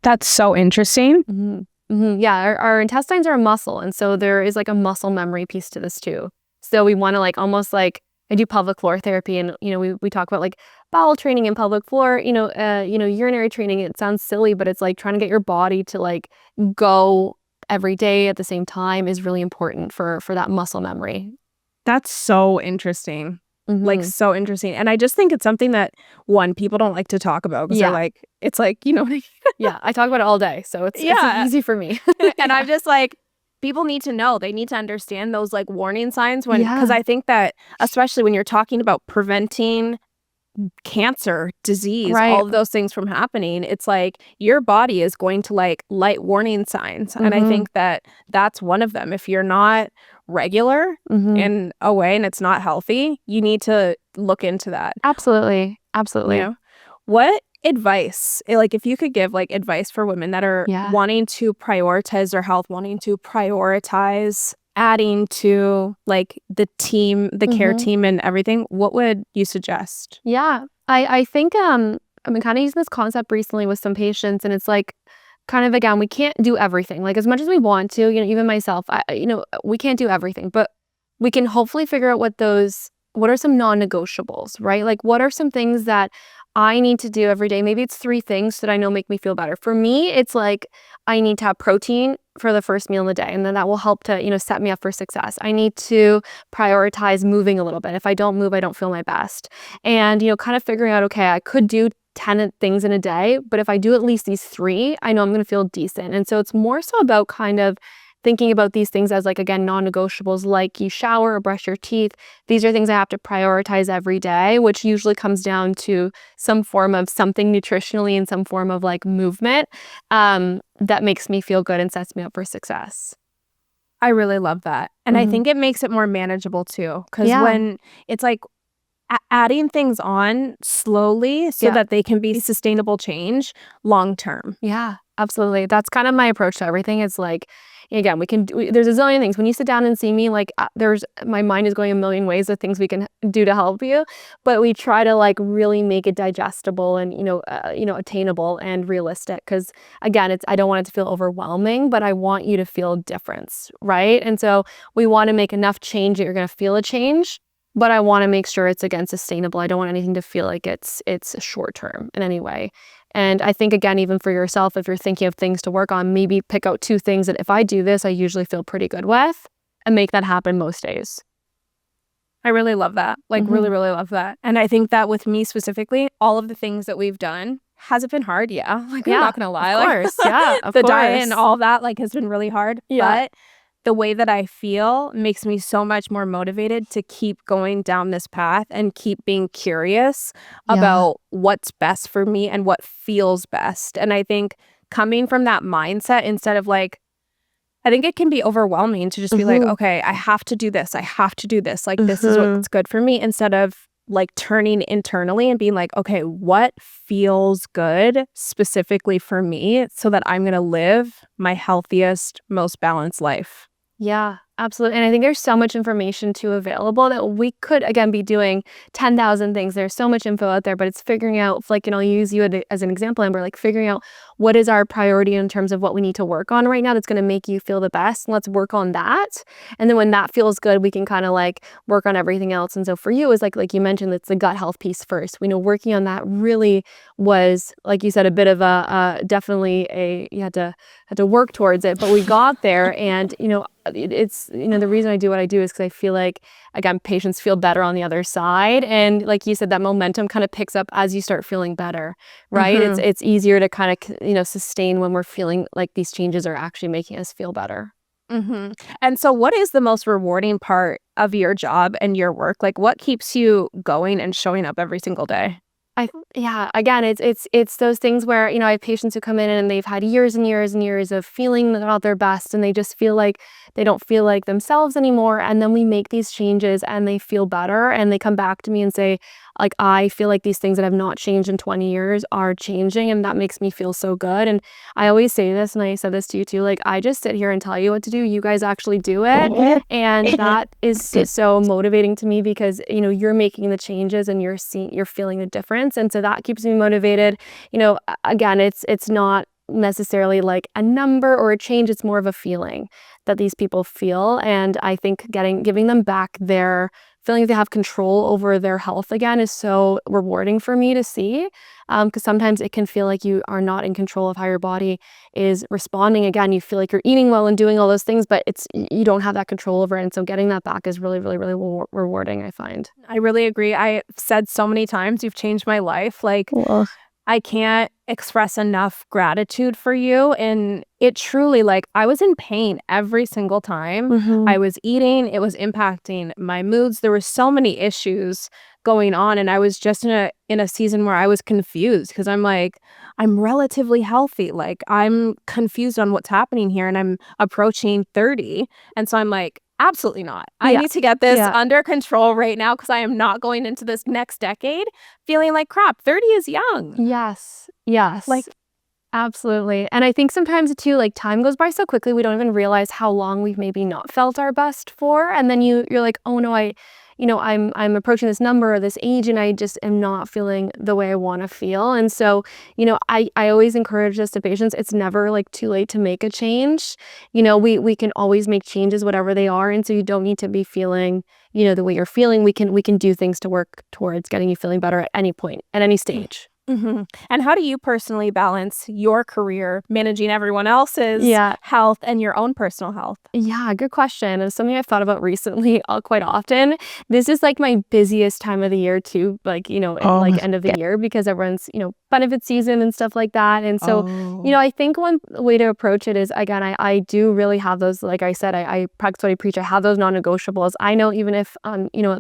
That's so interesting. Yeah, our intestines are a muscle. And so there is like a muscle memory piece to this too. So we want to like almost like, I do pelvic floor therapy, and we talk about like bowel training and pelvic floor, urinary training. It sounds silly, but it's like trying to get your body to like go every day at the same time is really important for that muscle memory. That's so interesting. Like so interesting. And I just think it's something that people don't like to talk about because they're like, it's like, Yeah, I talk about it all day. So it's easy for me. And I'm just like, people need to know, they need to understand those like warning signs because I think that especially when you're talking about preventing cancer, disease, all of those things from happening, it's like your body is going to like light warning signs. And I think that that's one of them. If you're not regular in a way and it's not healthy, you need to look into that. Absolutely. What advice, like if you could give like advice for women that are wanting to prioritize their health, wanting to prioritize adding to like the team, the care team and everything, what would you suggest? Yeah, I think I've been kind of using this concept recently with some patients, and it's like kind of, again, we can't do everything. Like as much as we want to, even myself, we can't do everything, but we can hopefully figure out what are some non-negotiables, right? Like what are some things that I need to do every day? Maybe it's 3 things that I know make me feel better. For me, it's like I need to have protein for the first meal in the day, and then that will help to, set me up for success. I need to prioritize moving a little bit. If I don't move, I don't feel my best. And, kind of figuring out, okay, I could do 10 things in a day, but if I do at least these 3, I know I'm going to feel decent. And so it's more so about kind of thinking about these things as like, again, non-negotiables, like you shower or brush your teeth. These are things I have to prioritize every day, which usually comes down to some form of something nutritionally and some form of like movement that makes me feel good and sets me up for success. I really love that. And I think it makes it more manageable too. Because when it's like adding things on slowly so that they can be sustainable change long term. Yeah, absolutely. That's kind of my approach to everything. It's like, again, there's a zillion things. When you sit down and see me, like my mind is going a million ways of things we can do to help you, but we try to like really make it digestible and, attainable and realistic. Cause again, I don't want it to feel overwhelming, but I want you to feel a difference. Right. And so we want to make enough change that you're going to feel a change, but I want to make sure it's, again, sustainable. I don't want anything to feel like it's short term in any way. And I think, again, even for yourself, if you're thinking of things to work on, maybe pick out 2 things that if I do this, I usually feel pretty good with, and make that happen most days. I really love that. Like, really, really love that. And I think that with me specifically, all of the things that we've done, has it been hard? Yeah. Like, I'm not going to lie. Of course. Yeah, of The course. diet and all that, like, has been really hard. Yeah. But the way that I feel makes me so much more motivated to keep going down this path and keep being curious about what's best for me and what feels best. And I think coming from that mindset instead of like, I think it can be overwhelming to just be like, okay, I have to do this. I have to do this. Like, this is what's good for me, instead of like turning internally and being like, okay, what feels good specifically for me so that I'm going to live my healthiest, most balanced life. Yeah, absolutely. And I think there's so much information too available that we could, again, be doing 10,000 things. There's so much info out there, but it's figuring out, like, and I'll use you as an example, Amber, like figuring out what is our priority in terms of what we need to work on right now that's going to make you feel the best. And let's work on that. And then when that feels good, we can kind of like work on everything else. And so for you, is like you mentioned, it's the gut health piece first. We know working on that really was, like you said, a bit of definitely you had to work towards it, but we got there. And, it's, the reason I do what I do is because I feel like, again, patients feel better on the other side. And like you said, that momentum kind of picks up as you start feeling better, right? It's easier to kind of, sustain when we're feeling like these changes are actually making us feel better. And so what is the most rewarding part of your job and your work? Like, what keeps you going and showing up every single day? Again, it's those things where, I have patients who come in and they've had years and years and years of feeling not their best, and they just feel like they don't feel like themselves anymore. And then we make these changes and they feel better, and they come back to me and say, like, I feel like these things that have not changed in 20 years are changing, and that makes me feel so good. And I always say this, and I said this to you too, like, I just sit here and tell you what to do. You guys actually do it. And that is so motivating to me because, you're making the changes and you're feeling the difference. And so that keeps me motivated. Again, it's not necessarily like a number or a change. It's more of a feeling that these people feel. And I think giving them back their feeling they have control over their health again is so rewarding for me to see, because sometimes it can feel like you are not in control of how your body is responding. Again, you feel like you're eating well and doing all those things, but you don't have that control over it. And so getting that back is really, really, really rewarding, I find. I really agree. I said so many times, you've changed my life. Like, I can't express enough gratitude for you. And it truly, like, I was in pain every single time I was eating. It was impacting my moods. There were so many issues going on. And I was just in a season where I was confused because I'm like, I'm relatively healthy. Like, I'm confused on what's happening here. And I'm approaching 30. And so I'm like, absolutely not. I need to get this under control right now because I am not going into this next decade feeling like crap. 30 is young. Yes. Like, absolutely. And I think sometimes too, like, time goes by so quickly, we don't even realize how long we've maybe not felt our best for. And then you're like, oh no, I'm approaching this number or this age and I just am not feeling the way I want to feel. And so, I always encourage this to patients. It's never like too late to make a change. We can always make changes, whatever they are. And so you don't need to be feeling, the way you're feeling. We can do things to work towards getting you feeling better at any point, at any stage. And how do you personally balance your career managing everyone else's health and your own personal health? Yeah, good question. It's something I've thought about recently quite often. This is like my busiest time of the year too, like, like end of the year, because everyone's, benefit season and stuff like that. And so, I think one way to approach it is, again, I do really have those, like I said, I practice what I preach. I have those non-negotiables. I know even if,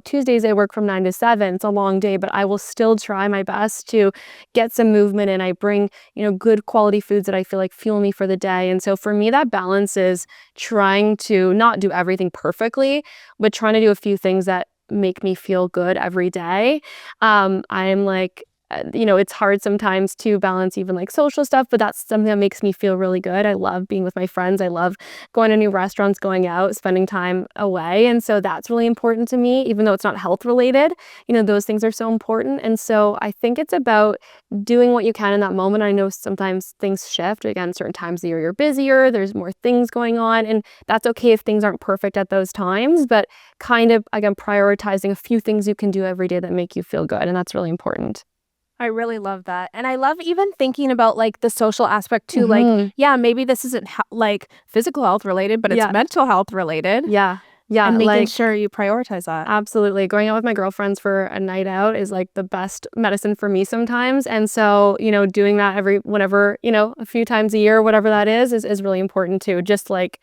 Tuesdays I work from 9 to 7, it's a long day, but I will still try my best to get some movement, and I bring, good quality foods that I feel like fuel me for the day. And so for me, that balance is trying to not do everything perfectly, but trying to do a few things that make me feel good every day. I'm like, it's hard sometimes to balance even like social stuff, but that's something that makes me feel really good. I love being with my friends. I love going to new restaurants, going out, spending time away. And so that's really important to me, even though it's not health related. Those things are so important. And so I think it's about doing what you can in that moment. I know sometimes things shift. Again, certain times of the year you're busier, there's more things going on, and that's okay if things aren't perfect at those times, but kind of, again, prioritizing a few things you can do every day that make you feel good. And that's really important. I really love that. And I love even thinking about like the social aspect too. Like, maybe this isn't like physical health related, but it's mental health related. Yeah. Yeah, And making like sure you prioritize that. absolutely. Going out with my girlfriends for a night out is like the best medicine for me sometimes. And so, doing that whenever, a few times a year, whatever that is really important too. Just like,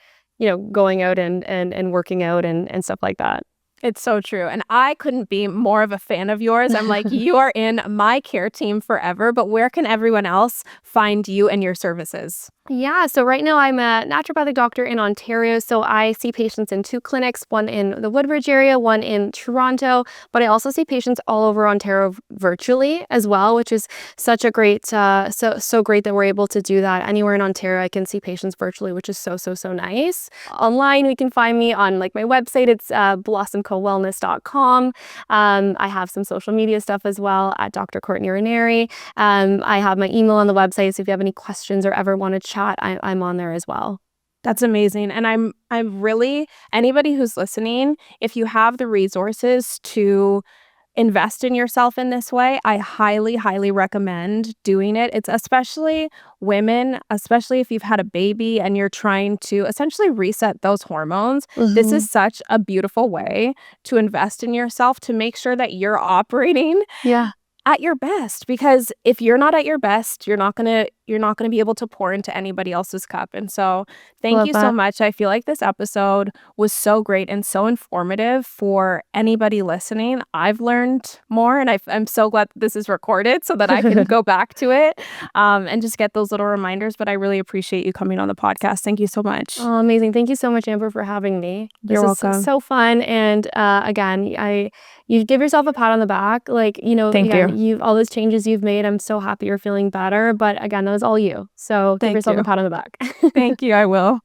going out and working out and stuff like that. It's so true. And I couldn't be more of a fan of yours. I'm like, you are in my care team forever, but where can everyone else find you and your services? Yeah, so right now I'm a naturopathic doctor in Ontario. So I see patients in 2 clinics, one in the Woodbridge area, one in Toronto. But I also see patients all over Ontario virtually as well, which is such a great, so great that we're able to do that. Anywhere in Ontario, I can see patients virtually, which is so nice. Online, you can find me on like my website. It's blossomcowellness.com. I have some social media stuff as well at Dr. Courtney Ranieri. I have my email on the website, so if you have any questions or ever want to chat, I'm on there as well. That's amazing. And I'm really, anybody who's listening, if you have the resources to invest in yourself in this way, I highly recommend doing it. It's especially women, especially if you've had a baby and you're trying to essentially reset those hormones. This is such a beautiful way to invest in yourself, to make sure that you're operating Yeah. at your best, because if you're not at your best, you're not going to be able to pour into anybody else's cup. And so thank Love you so that. much. I feel like this episode was so great and so informative for anybody listening. I've learned more, and I'm so glad that this is recorded so that I can go back to it and just get those little reminders. But I really appreciate you coming on the podcast. Thank you so much. Oh, amazing. Thank you so much, Amber, for having me. You're welcome. So fun. And again, you give yourself a pat on the back. Like, Thank you. you've all those changes you've made. I'm so happy you're feeling better. But again, that was all you. So give Thank yourself you. a pat on the back. Thank you. I will.